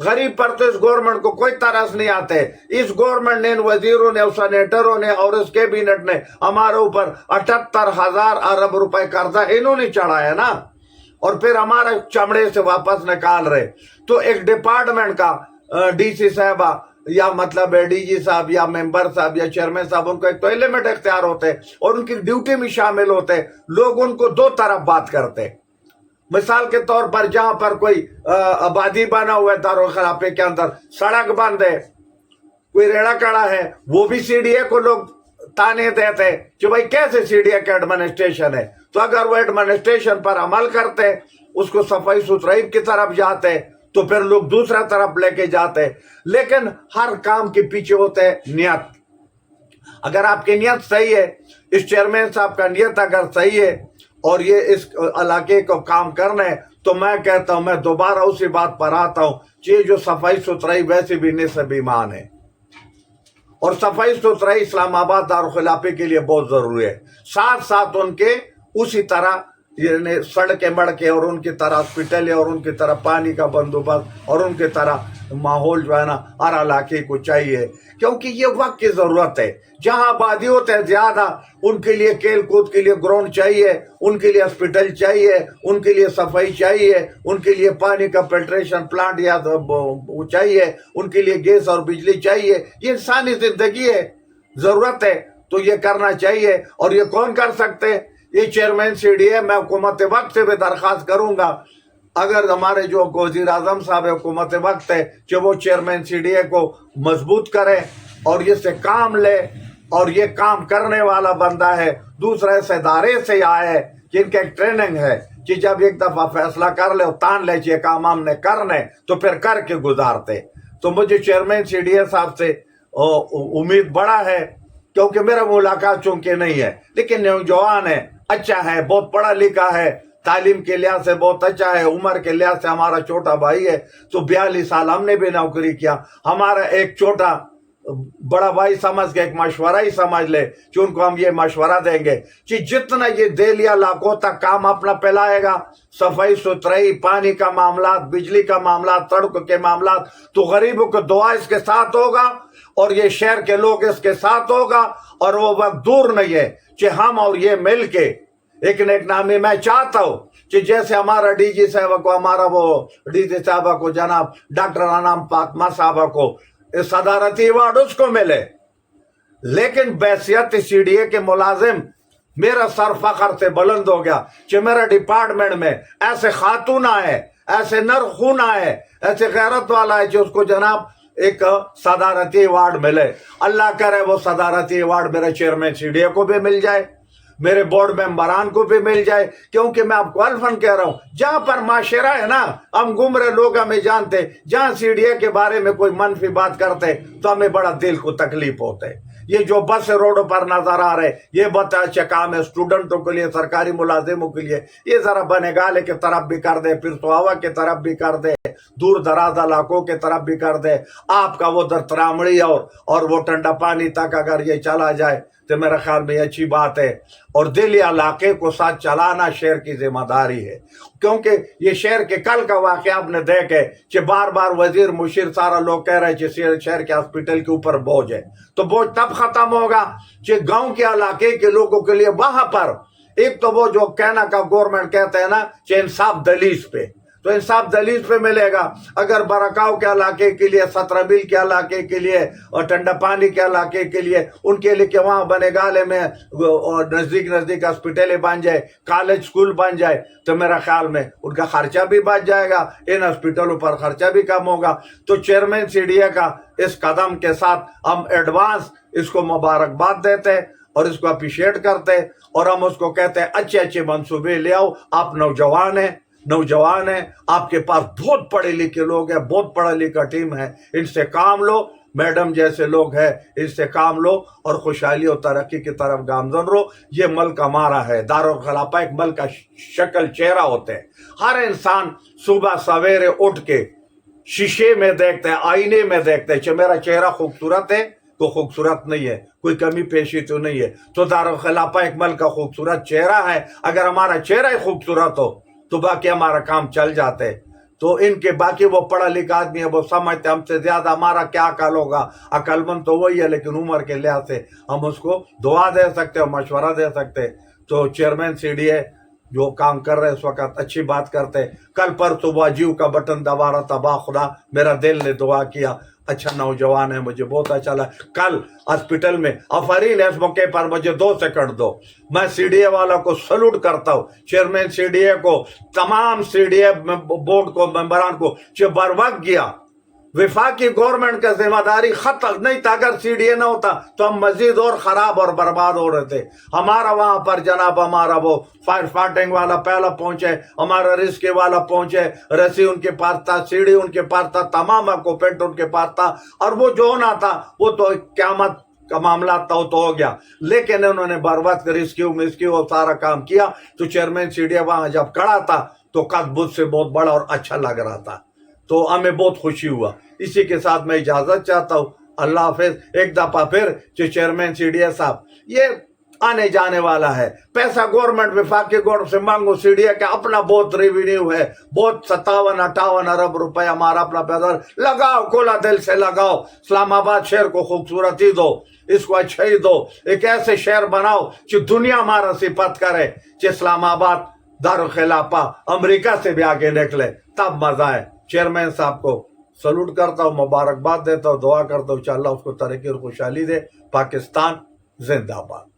غریب پر تو اس گورنمنٹ کو کوئی ترس نہیں آتے. اس گورنمنٹ نے، ان وزیروں نے، سینیٹروں نے اور اس کیبنٹ نے ہمارے اوپر 78,000 ارب روپے قرضہ انہوں نے چڑھایا نا، اور پھر ہمارا چمڑے سے واپس نکال رہے. تو ایک ڈپارٹمنٹ کا ڈی سی صاحبہ یا مطلب ڈی جی صاحب یا ممبر صاحب یا چیئرمین صاحب، ان کو ایک تو ایلیمنٹ اختیار ہوتے اور ان کی ڈیوٹی میں شامل ہوتے. لوگ ان کو دو طرف بات کرتے. مثال کے طور پر جہاں پر کوئی آبادی بنا ہوا ہے دارالخلافے کے اندر، سڑک بند ہے، کوئی ریڑا کڑا ہے، وہ بھی سی ڈی اے کو لوگ تانے دیتے کہ بھائی کیسے سی ڈی اے کا ایڈمنسٹریشن ہے. تو اگر وہ ایڈمنسٹریشن پر عمل کرتے، اس کو صفائی ستھرائی کی طرف جاتے، تو پھر لوگ دوسرا طرف لے کے جاتے. لیکن ہر کام کے پیچھے ہوتا ہے نیت. اگر آپ کی نیت صحیح ہے، اس چیئرمین صاحب کا نیت اگر صحیح ہے اور یہ اس علاقے کو کام کرنا ہے، تو میں کہتا ہوں، میں دوبارہ اسی بات پر آتا ہوں کہ یہ جو صفائی ستھرائی ویسے بھی نصف ایمان ہے، اور صفائی ستھرائی اسلام آباد دارالخلافے کے لیے بہت ضروری ہے. ساتھ ساتھ ان کے اسی طرح یعنی سڑکیں مڑکے اور ان کی طرح ہاسپٹل اور ان کی طرح پانی کا بندوبست اور ان کی طرح ماحول جو ہے نا ہر علاقے کو چاہیے. کیونکہ یہ وقت کی ضرورت ہے. جہاں آبادی ہوتے ہیں زیادہ، ان کے لیے کھیل کود کے لیے گراؤنڈ چاہیے، ان کے لیے ہاسپٹل چاہیے، ان کے لیے صفائی چاہیے، ان کے لیے پانی کا فلٹریشن پلانٹ یا چاہیے، ان کے لیے گیس اور بجلی چاہیے. یہ انسانی زندگی ہے، ضرورت ہے، تو یہ کرنا چاہیے. اور یہ کون کر سکتے؟ یہ چیئرمین سی ڈی اے. میں حکومت وقت سے بھی درخواست کروں گا، اگر ہمارے جو وزیر اعظم صاحب حکومت وقت ہے، کہ وہ چیئرمین سی ڈی اے کو مضبوط کرے اور یہ سے کام لے، اور یہ کام کرنے والا بندہ ہے. دوسرا اس ادارے سے آیا ہے جن کا ایک ٹریننگ ہے کہ جب ایک دفعہ فیصلہ کر لے، تان لے چاہیے کام ہم نے کرنے، تو پھر کر کے گزارتے. تو مجھے چیئرمین سی ڈی اے صاحب سے امید بڑا ہے، کیونکہ میرا ملاقات چونکہ نہیں ہے، لیکن نوجوان ہے، اچھا ہے، بہت پڑھا لکھا ہے، تعلیم کے لحاظ سے بہت اچھا ہے، عمر کے لحاظ سے ہمارا چھوٹا بھائی ہے. تو 42 سال ہم نے بھی نوکری کیا. ہمارا ایک چھوٹا بڑا بھائی سمجھ کے ایک مشورہ ہی سمجھ لے کہ ان کو ہم یہ مشورہ دیں گے کہ جتنا یہ دہلی علاقوں تک کام اپنا پھیلائے گا، صفائی ستھرائی، پانی کا معاملات، بجلی کا معاملات، سڑک کے معاملات، تو غریبوں کو دعا اس کے ساتھ ہوگا اور یہ شہر کے لوگ اس کے ساتھ ہوگا. اور وہ وقت دور نہیں ہے کہ ہم اور یہ مل کے ایک نامی. میں چاہتا ہوں کہ جیسے ہمارا ڈی جی صاحبہ کو، ہمارا وہ ڈی جی صاحبہ کو، جناب ڈاکٹر انعام فاطمہ صاحبہ کو صدارتی ایوارڈ اس کو ملے، لیکن بحیثیت سی ڈی اے کے ملازم میرا سر فخر سے بلند ہو گیا کہ میرا ڈپارٹمنٹ میں ایسے خاتون آئے، ایسے نرخون آئے، ایسے غیرت والا ہے کہ اس کو جناب ایک صدارتی ایوارڈ ملے. اللہ کرے وہ صدارتی ایوارڈ میرے چیئرمین سی ڈی اے کو بھی مل جائے، میرے بورڈ ممبران کو بھی مل جائے. کیونکہ میں آپ کو الفن کہہ رہا ہوں، جہاں پر معاشرہ ہے نا، ہم گمرے لوگ ہمیں جانتے، جہاں سی ڈی اے کے بارے میں کوئی منفی بات کرتے تو ہمیں بڑا دل کو تکلیف ہوتے. یہ جو بس روڈوں پر نظر آ رہے، یہ بہت اچھا کام ہے اسٹوڈنٹوں کے لیے، سرکاری ملازموں کے لیے. یہ ذرا بنگالے کی طرف بھی کر دے، پھر سواوا کی طرف بھی کر دے، دور دراز علاقوں کی طرف بھی کر دے. آپ کا وہ درترامڑی اور وہ ٹنڈا پانی تک اگر یہ چلا جائے تو میرا خیال میں اچھی بات ہے. اور دلی علاقے کو ساتھ چلانا شہر کی ذمہ داری ہے، کیونکہ یہ شہر کے کل کا واقعہ آپ نے دیکھے کہ بار بار وزیر مشیر سارا لوگ کہہ رہے کہ شہر کے ہاسپٹل کے اوپر بوجھ ہے. تو بوجھ تب ختم ہوگا کہ گاؤں کے علاقے کے لوگوں کے لیے وہاں پر ایک تو وہ جو کہنا کا گورنمنٹ کہتے ہیں نا کہ انصاف دہلیز پہ، تو انصاف دہلیز پہ ملے گا. اگر برکاؤ کے علاقے کے لیے، 17 میل کے علاقے کے لیے اور ٹنڈا پانی کے علاقے کے لیے، ان کے لیے کہ وہاں بنگالے میں نزدیک ہاسپٹلیں بن جائے، کالج سکول بن جائے، تو میرا خیال میں ان کا خرچہ بھی بچ جائے گا، ان ہاسپٹلوں پر خرچہ بھی کم ہوگا. تو چیئرمین سی ڈی اے کا اس قدم کے ساتھ ہم ایڈوانس اس کو مبارکباد دیتے اور اس کو اپریشیٹ کرتے، اور ہم اس کو کہتے ہیں اچھے منصوبے لے آؤ. آپ نوجوان ہیں، آپ کے پاس بہت پڑھے لکھے لوگ ہیں، بہت پڑھا لکھا ٹیم ہے، ان سے کام لو. میڈم جیسے لوگ ہیں، ان سے کام لو اور خوشحالی اور ترقی کی طرف گامزن رہو. یہ ملک ہمارا ہے. دارالخلافہ ایک ملک کا شکل چہرہ ہوتے ہیں. ہر انسان صبح سویرے اٹھ کے شیشے میں دیکھتے ہیں، آئینے میں دیکھتے ہیں کہ میرا چہرہ خوبصورت ہے، تو خوبصورت نہیں ہے، کوئی کمی پیشی تو نہیں ہے. تو دارالخلافہ ایک ملک کا خوبصورت چہرہ ہے. اگر ہمارا چہرہ ہی خوبصورت ہو تو باقی ہمارا کام چل جاتے. تو ان کے باقی وہ پڑھا لکھا آدمی ہے، وہ سمجھتے ہم سے زیادہ ہمارا کیا عقل ہوگا، عقل مند تو وہی ہے، لیکن عمر کے لحاظ سے ہم اس کو دعا دے سکتے اور مشورہ دے سکتے۔ تو چیئرمین سی ڈی اے جو کام کر رہے اس وقت اچھی بات کرتے۔ کل پر صبح جیو کا بٹن دبا رہا تھا، با خدا میرا دل نے دعا کیا، اچھا نوجوان ہے، مجھے بہت اچھا لگا۔ کل ہاسپٹل میں آفرین ہے، اس موقع پر مجھے 2 سیکنڈ دو، میں سی ڈی اے والا کو سلوٹ کرتا ہوں، چیئرمین سی ڈی اے کو، تمام سی ڈی اے بورڈ کو، ممبران کو، جو بر وقت گیا۔ وفاقی گورنمنٹ کا ذمہ داری ختم نہیں تھا، اگر سی ڈی اے نہ ہوتا تو ہم مزید اور خراب اور برباد ہو رہے تھے۔ ہمارا وہاں پر جناب ہمارا وہ فائر فائٹنگ والا پہلا پہنچے، ہمارا ریسکیو والا پہنچے، رسی ان کے پاس تھا، سیڑھی ان کے پاس تھا، تمام اکوپمنٹ ان کے پاس تھا، اور وہ جو ہونا تھا وہ تو قیامت کا معاملہ تھا، وہ تو ہو گیا، لیکن انہوں نے بر وقت ریسکیو سارا کام کیا۔ تو چیئرمین سی ڈی اے وہاں جب کھڑا تھا تو قد بت سے بہت بڑا اور اچھا لگ رہا تھا، تو ہمیں بہت خوشی ہوا۔ اسی کے ساتھ میں اجازت چاہتا ہوں، اللہ حافظ۔ ایک دفعہ پھر جو چیئرمین سی ڈی اے صاحب، یہ آنے جانے والا ہے، پیسہ گورنمنٹ وفاقی گورنمنٹ سے مانگو، سی ڈی اے کا اپنا بہت ریونیو ہے، بہت 57-58 ارب روپے ہمارا اپنا پیسہ، لگاؤ، کھلا دل سے لگاؤ، اسلام آباد شہر کو خوبصورتی دو، اس کو اچھائی دو، ایک ایسے شہر بناؤ کہ دنیا ہمارا صفت کرے، کہ اسلام آباد دارالخلافہ امریکہ سے بھی آگے نکلے، تب مزہ ہے۔ چیئرمین صاحب کو سلوٹ کرتا ہوں، مبارکباد دیتا ہوں، دعا کرتا ہوں کہ اللہ اس کو ترقی اور خوشحالی دے۔ پاکستان زندہ باد۔